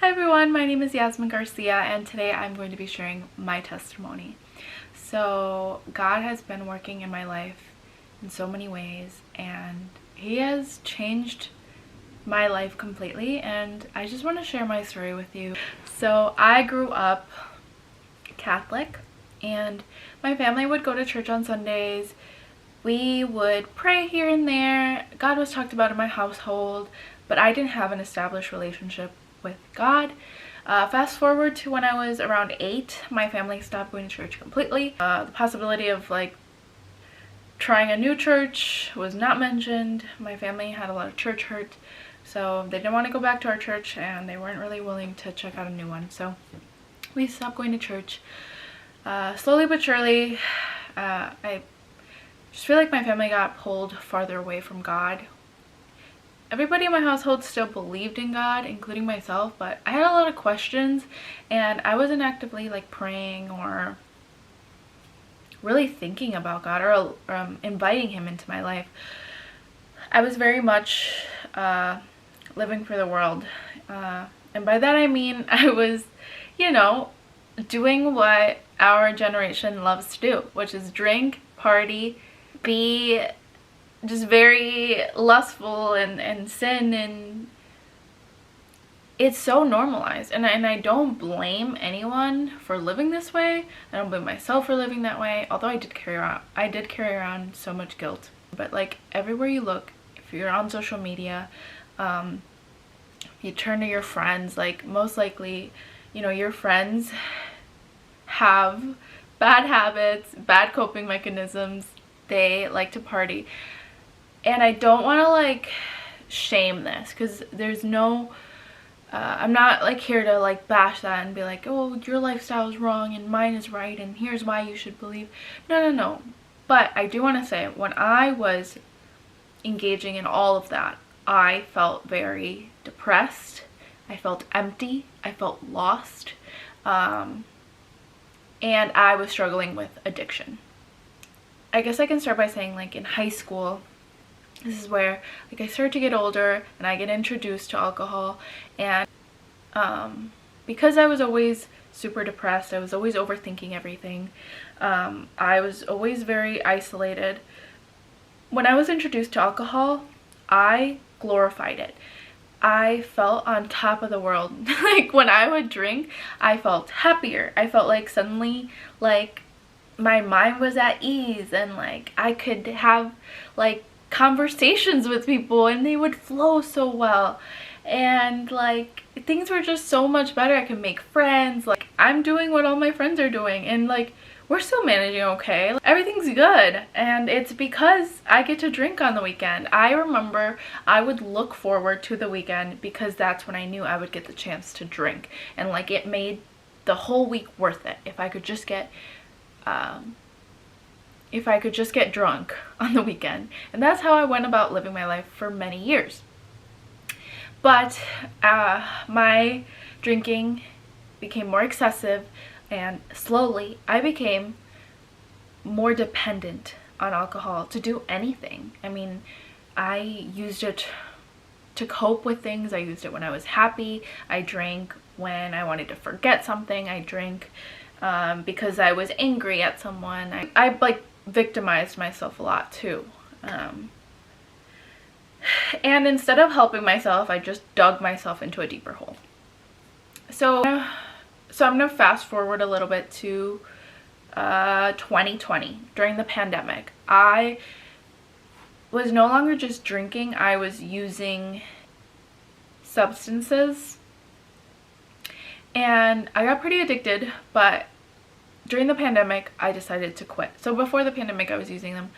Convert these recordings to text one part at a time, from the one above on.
Hi everyone, my name is Yasmin Garcia and today I'm going to be sharing my testimony. So God has been working in my life in so many ways and He has changed my life completely, and I just want to share my story with you. So I grew up Catholic and my family would go to church on Sundays. We would pray here and there. God was talked about in my household, but I didn't have an established relationship with God. Fast forward to when I was around 8, my family stopped going to church completely. The possibility of trying a new church was not mentioned. My family had a lot of church hurt, so they didn't want to go back to our church and they weren't really willing to check out a new one. So we stopped going to church. Slowly but surely, I just feel like my family got pulled farther away from God. Everybody in my household still believed in God, including myself, but I had a lot of questions and I wasn't actively praying or really thinking about God or inviting Him into my life. I was very much living for the world, and by that I mean I was, doing what our generation loves to do, which is drink, party, be just very lustful and sin, and it's so normalized, and I don't blame anyone for living this way. I don't blame myself for living that way, although I did carry around so much guilt. But everywhere you look, if you're on social media, you turn to your friends, most likely your friends have bad habits, bad coping mechanisms. They like to party. And I don't want to shame this, because there's no I'm not here to bash that and be like, oh, your lifestyle is wrong and mine is right and here's why you should believe. No. But I do want to say, when I was engaging in all of that, I felt very depressed. I felt empty. I felt lost. And I was struggling with addiction. I guess I can start by saying in high school, this is where I started to get older and I get introduced to alcohol, and because I was always super depressed, I was always overthinking everything, I was always very isolated. When I was introduced to alcohol, I glorified it. I felt on top of the world. When I would drink, I felt happier. I felt suddenly my mind was at ease, and I could have conversations with people and they would flow so well, and things were just so much better. I could make friends. I'm doing what all my friends are doing, and we're still managing okay. Everything's good, and it's because I get to drink on the weekend. I remember I would look forward to the weekend because that's when I knew I would get the chance to drink, and it made the whole week worth it if I could just get drunk on the weekend. And that's how I went about living my life for many years. But my drinking became more excessive, and slowly I became more dependent on alcohol to do anything. I mean, I used it to cope with things. I used it when I was happy. I drank when I wanted to forget something. I drank because I was angry at someone. I victimized myself a lot too, and instead of helping myself, I just dug myself into a deeper hole. So I'm gonna fast forward a little bit to 2020. During the pandemic, I was no longer just drinking, I was using substances, and I got pretty addicted. But during the pandemic, I decided to quit. So before the pandemic, I was using them.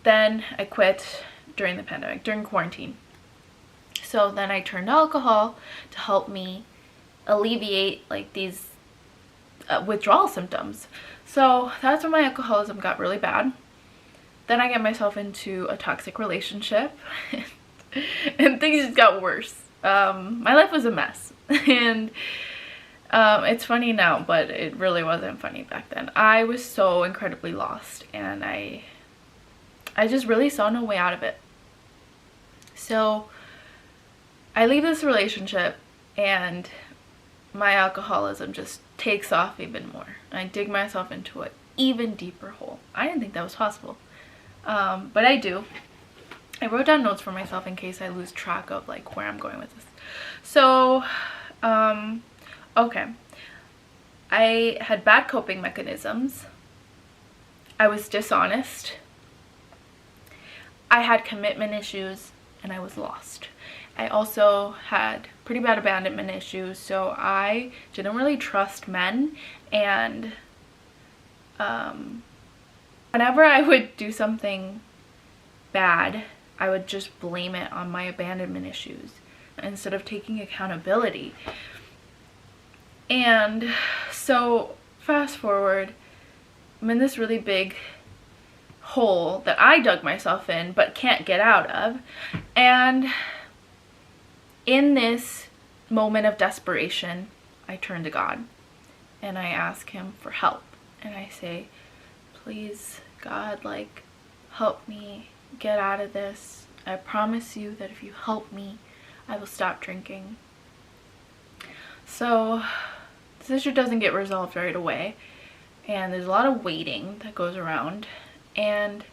Then I quit during the pandemic, during quarantine. So then I turned to alcohol to help me alleviate these withdrawal symptoms. So that's when my alcoholism got really bad. Then I get myself into a toxic relationship and things just got worse. My life was a mess. And it's funny now, but it really wasn't funny back then. I was so incredibly lost, and I just really saw no way out of it. So I leave this relationship and my alcoholism just takes off even more. I dig myself into an even deeper hole. I didn't think that was possible, but I do. I wrote down notes for myself in case I lose track of like where I'm going with this. So, okay. I had bad coping mechanisms. I was dishonest. I had commitment issues, and I was lost. I also had pretty bad abandonment issues, so I didn't really trust men, and whenever I would do something bad, I would just blame it on my abandonment issues instead of taking accountability. And so fast forward, I'm in this really big hole that I dug myself in but can't get out of, and in this moment of desperation, I turn to God and I ask him for help, and I say, please God, like, help me get out of this. I promise you that if you help me, I will stop drinking. So this issue doesn't get resolved right away, and there's a lot of waiting that goes around, and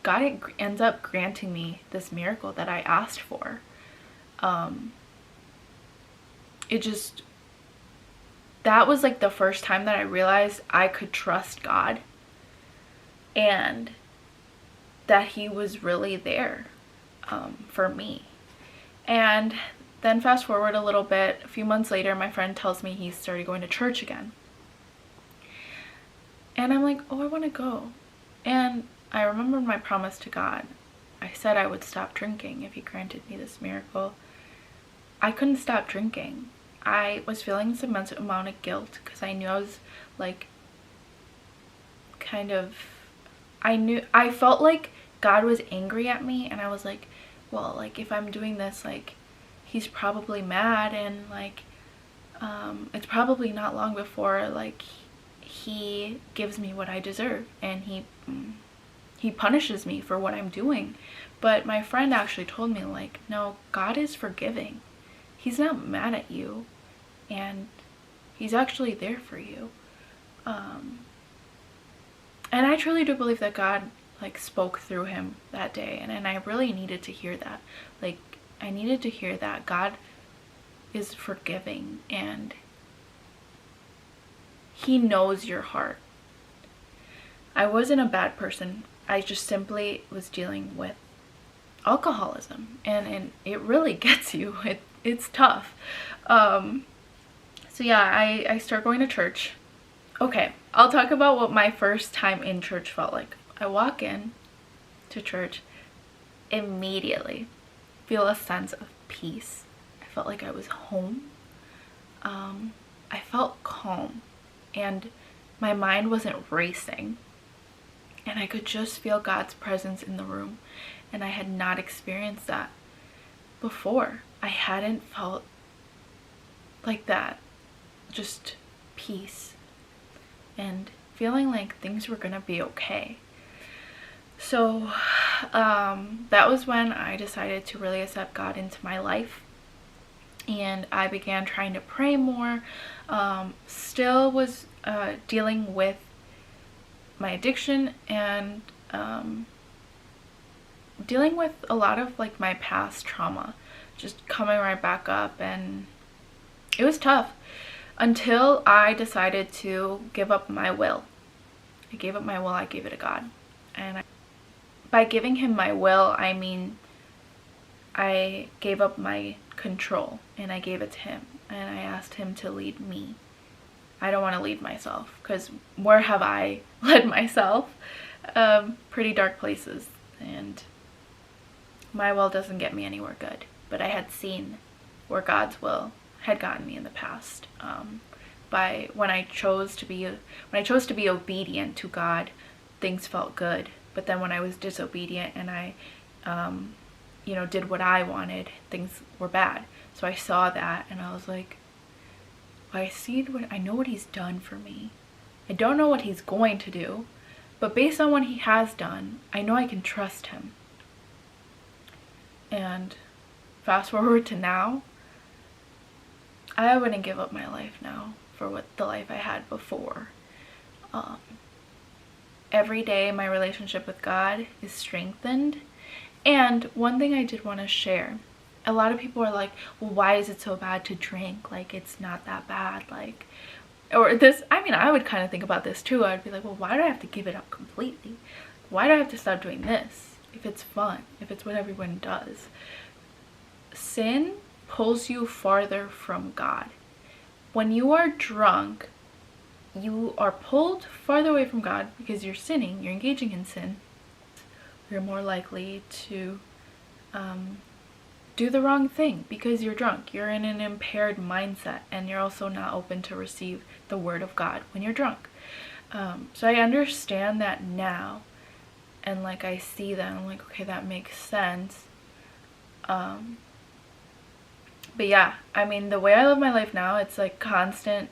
God ends up granting me this miracle that I asked for. That was like the first time that I realized I could trust God and that he was really there for me. And then fast forward a little bit, a few months later, my friend tells me he started going to church again. And I'm like, oh, I want to go. And I remembered my promise to God. I said I would stop drinking if he granted me this miracle. I couldn't stop drinking. I was feeling this immense amount of guilt because I knew I was like I felt like God was angry at me, and I was like, well, like if I'm doing this, like he's probably mad, and like it's probably not long before like he gives me what I deserve, and he punishes me for what I'm doing. But my friend actually told me, like, no, God is forgiving. He's not mad at you, and he's actually there for you. And I truly do believe that God like spoke through him that day, and I really needed to hear that. Like, I needed to hear that God is forgiving and he knows your heart. I wasn't a bad person. I just simply was dealing with alcoholism, and it really gets you. It's tough. So yeah, I start going to church. Okay, I'll talk about what my first time in church felt like. I walk in to church, immediately feel a sense of peace. I felt like I was home. I felt calm, and my mind wasn't racing, and I could just feel God's presence in the room, and I had not experienced that before. I hadn't felt like that, just peace and feeling like things were gonna be okay. So that was when I decided to really accept God into my life, and I began trying to pray more. Still was dealing with my addiction, and dealing with a lot of like my past trauma just coming right back up, and it was tough until I decided to give up my will. I gave up my will. I gave it to God, and by giving him my will, I mean I gave up my control and I gave it to him, and I asked him to lead me. I don't want to lead myself, because where have I led myself? Pretty dark places, and my will doesn't get me anywhere good. But I had seen where God's will had gotten me in the past. When I chose to be obedient to God, things felt good. But then when I was disobedient and I did what I wanted, things were bad. So I saw that, and I was like, I know what he's done for me. I don't know what he's going to do, but based on what he has done, I know I can trust him. And fast forward to now, I wouldn't give up my life now for what the life I had before. Every day my relationship with God is strengthened. And one thing I did want to share, a lot of people are like, well, why is it so bad to drink? Like, it's not that bad. Like, or this, I mean, I would kind of think about this too. I'd be like, well, why do I have to give it up completely? Why do I have to stop doing this if it's fun, if it's what everyone does? Sin pulls you farther from God. When you are drunk, you are pulled farther away from God because you're sinning, you're engaging in sin. You're more likely to do the wrong thing because you're drunk. You're in an impaired mindset, and you're also not open to receive the word of God when you're drunk. So I understand that now, and like I see that, I'm like, okay, that makes sense. But yeah, I mean, the way I live my life now, it's like constant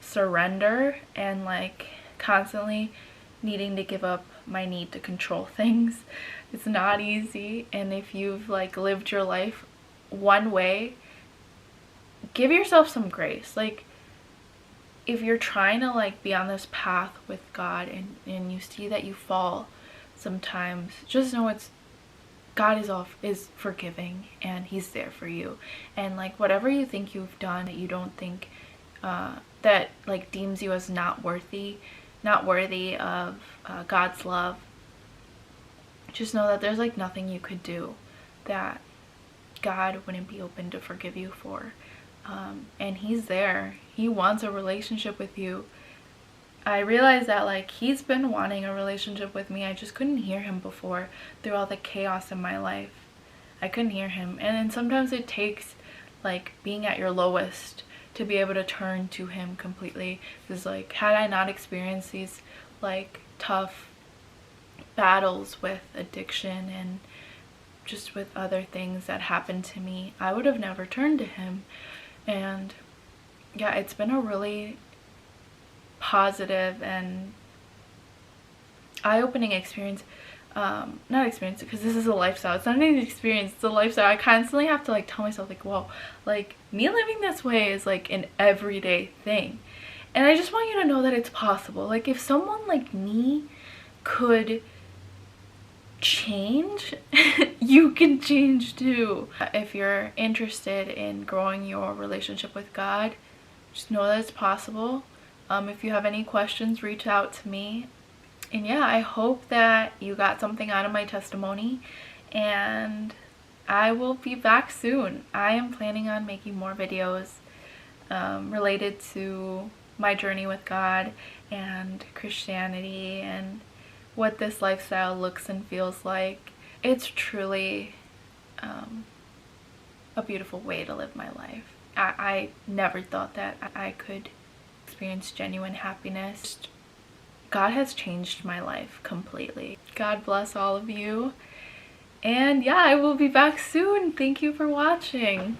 surrender and like constantly needing to give up my need to control things. It's not easy, and if you've like lived your life one way, give yourself some grace. Like, if you're trying to like be on this path with God and you see that you fall sometimes, just know God is forgiving, and he's there for you. And like, whatever you think you've done that you don't think that like deems you as not worthy of God's love, just know that there's like nothing you could do that God wouldn't be open to forgive you for. And he's there. He wants a relationship with you. I realized that like he's been wanting a relationship with me. I just couldn't hear him before through all the chaos in my life. I couldn't hear him. And then sometimes it takes like being at your lowest to be able to turn to him completely. Because like, had I not experienced these like tough battles with addiction and just with other things that happened to me, I would have never turned to him. And yeah, it's been a really positive and eye-opening experience. Not experience, because this is a lifestyle. It's not an experience, it's a lifestyle. I constantly have to like tell myself like, whoa, like me living this way is like an everyday thing. And I just want you to know that it's possible. Like, if someone like me could change, you can change too. If you're interested in growing your relationship with God, just know that it's possible. If you have any questions, reach out to me. And yeah, I hope that you got something out of my testimony, and I will be back soon. I am planning on making more videos related to my journey with God and Christianity and what this lifestyle looks and feels like. It's truly a beautiful way to live my life. I never thought that I could experience genuine happiness. God has changed my life completely. God bless all of you. And yeah, I will be back soon. Thank you for watching.